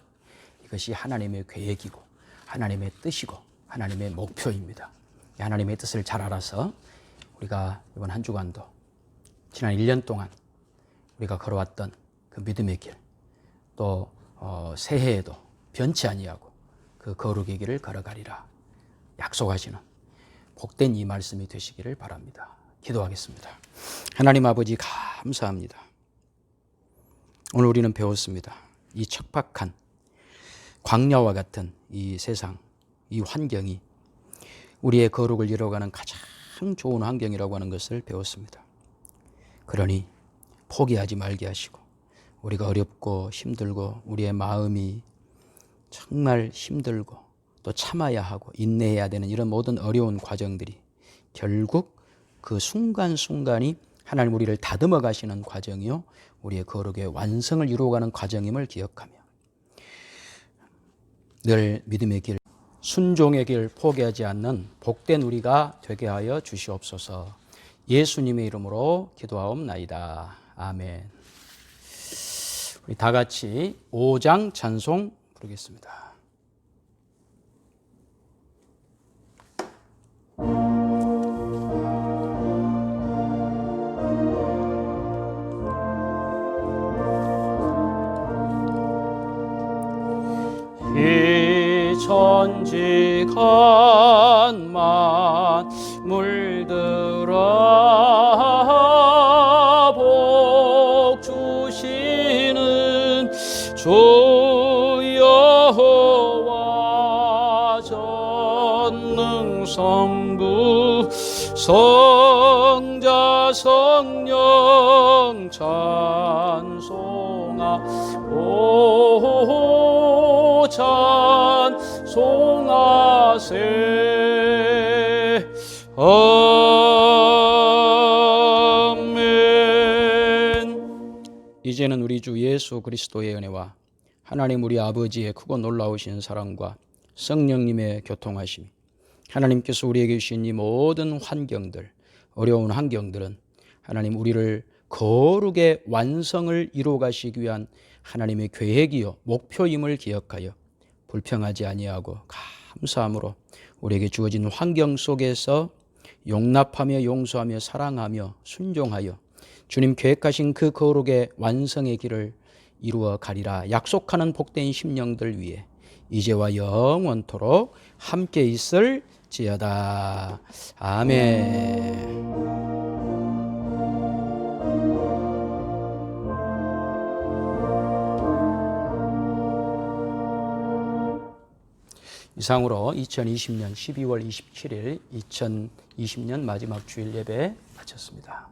이것이 하나님의 계획이고 하나님의 뜻이고 하나님의 목표입니다. 하나님의 뜻을 잘 알아서 우리가 이번 한 주간도, 지난 1년 동안 우리가 걸어왔던 그 믿음의 길, 또 새해에도 변치 아니하고 그 거룩의 길을 걸어가리라 약속하시는 복된 이 말씀이 되시기를 바랍니다. 기도하겠습니다. 하나님 아버지, 감사합니다. 오늘 우리는 배웠습니다. 이 척박한 광야와 같은 이 세상, 이 환경이 우리의 거룩을 이루어가는 가장 좋은 환경이라고 하는 것을 배웠습니다. 그러니 포기하지 말게 하시고, 우리가 어렵고 힘들고 우리의 마음이 정말 힘들고 또 참아야 하고 인내해야 되는 이런 모든 어려운 과정들이 결국 그 순간순간이 하나님 우리를 다듬어 가시는 과정이요, 우리의 거룩의 완성을 이루어가는 과정임을 기억하며 늘 믿음의 길, 순종의 길 포기하지 않는 복된 우리가 되게 하여 주시옵소서. 예수님의 이름으로 기도하옵나이다. 아멘. 우리 다 같이 5장 찬송 부르겠습니다. 천지간 만물들아 복 주시는 주 여호와 전능성부 성자 성령 찬송하오 찬송하세. 아멘. 이제는 우리 주 예수 그리스도의 은혜와 하나님 우리 아버지의 크고 놀라우신 사랑과 성령님의 교통하심이 하나님께서 우리에게 주신 이 모든 환경들, 어려운 환경들은 하나님 우리를 거룩의 완성을 이루어 가시기 위한 하나님의 계획이요 목표임을 기억하여 불평하지 아니하고 감사함으로 우리에게 주어진 환경 속에서 용납하며 용서하며 사랑하며 순종하여 주님 계획하신 그 거룩의 완성의 길을 이루어 가리라 약속하는 복된 심령들 위해 이제와 영원토록 함께 있을지어다. 아멘. 이상으로 2020년 12월 27일 2020년 마지막 주일 예배 마쳤습니다.